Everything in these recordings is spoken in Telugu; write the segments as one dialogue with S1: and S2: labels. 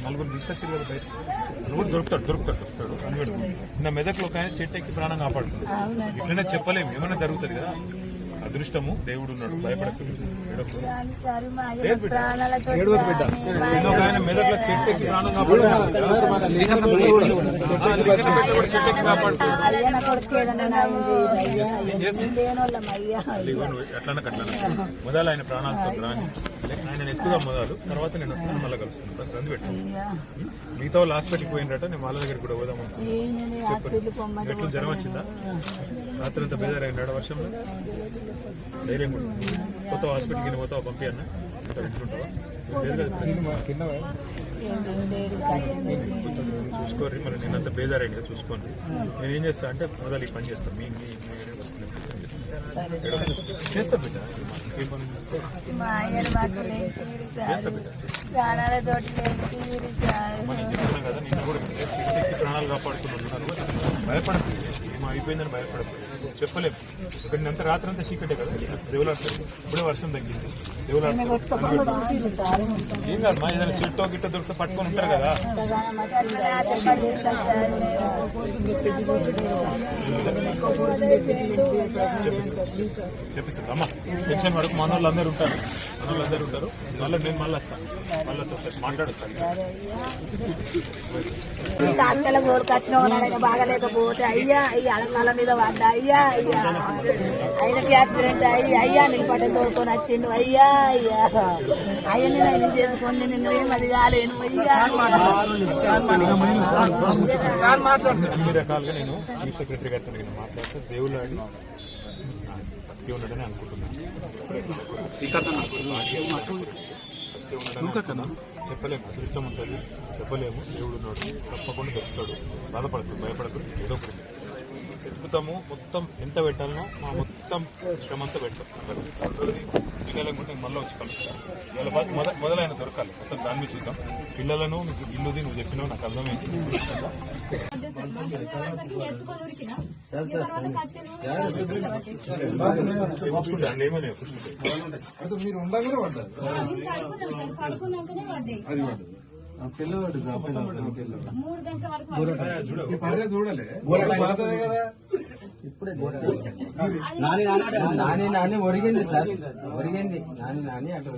S1: నలుగురు తీసుకొచ్చి బయట రోజు దొరుకుతాడు నిన్న మెదక్లో ఒక ఆయన చెట్టు ఎక్కి ప్రాణం కాపాడుతున్నాడు. ఇట్లనే చెప్పలేము, ఏమైనా జరుగుతుంది కదా. అదృష్టము దేవుడు ఉన్నాడు, భయపడకుండా ఆయన మెదక్లో చెట్టు ఎక్కి ప్రాణం కాపాడుతున్నాడు. మొదలు ఆయన ప్రాణాలతో రాని ఆయన ఎక్కువగా మొదలు తర్వాత నేను వస్తాను, మళ్ళీ కలుస్తాను. బస్ రంది పెట్టాను. మిగతా వాళ్ళు హాస్పిటల్కి పోయినట్ట, నేను వాళ్ళ దగ్గర కూడా పోదాం అనుకున్నాను. ఎట్లు జ్వరం వచ్చిందా? రాత్రి అంతా బేదారైనాడు వర్షంలో. ధైర్యం కూడా కొత్త హాస్పిటల్కి పోతావా, పంపి అన్న ఇంటుంటావా? చూసుకోండి, మరి నేనంత బేదారైంది కదా, చూసుకోండి. నేనేం చేస్తా అంటే మొదలు ఈ పని చేస్తాను. మీ చేస్తా బిడ్డ, చేస్తా బిడ్డ. మనం చెప్తున్నాం కదా, నిన్న కూడా ప్రాణాలు కాపాడుకున్నాను. భయపడదు, ఏమో అయిపోయిందని భయపడదు. చెప్పలేము. ఇక్కడ అంతా రాత్రి అంతా చీకటే కదా, దేవులాడుతుంది. ఇప్పుడే వర్షం తగ్గింది, దేవులాడుతుంది. ఏం కాదు మా, ఏదైనా చెట్టు గిట్ట దొరికితే పట్టుకొని ఉంటారు కదా. చెప్పిస్తాను అమ్మా, టెన్షన్ పడకు. మన వాళ్ళు అందరూ ఉంటారు, మళ్ళీ నేను మళ్ళీ వస్తాను, మళ్ళీ మాట్లాడుతాను.
S2: బాగలేకపోతే అయ్యా అలంకాల మీద పడ్డా, అయ్యా ఆయనకి యాక్సిడెంట్ అయ్యా నేను పట్ట తోడుకొని వచ్చిండు, అయ్యా అయ్యని నేను చేసుకొని నిన్ను ఏమది కాలేను అయ్యా.
S1: అన్ని రకాలుగా నేను చీఫ్ సెక్రటరీ గారితో నేను మాట్లాడితే దేవుళ్ళు ఆడి భక్తి ఉండడని అనుకుంటున్నాను. చెప్పలేము, అదృష్టం ఉంటుంది, చెప్పలేము. దేవుడు ఉన్నాడు, తప్పకుండా దొరుకుతాడు. బాధపడదు, భయపడదు. ఏదో ఒకటి ఎత్తుకుతాము. మొత్తం ఎంత పెట్టాలనో మా మొత్తం శ్రమంతా పెడతాం. పిల్లలకు కూడా మళ్ళీ వచ్చి కలుస్తాను. ఇవాళ మొదలైన దొరకాలి, మొత్తం దాని మీద చూద్దాం. పిల్లలను నీకు ఇల్లుది నువ్వు చెప్పినావు, నాకు అర్థమైంది.
S3: పిల్లవాడు చూడలే కదా. ఇప్పుడే నాని ఒరిగింది సార్, ఒరిగింది నాని అట్లా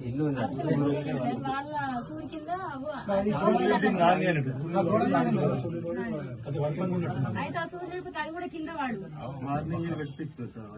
S3: ఇల్లు మార్నింగ్ పెట్టించారు సార్.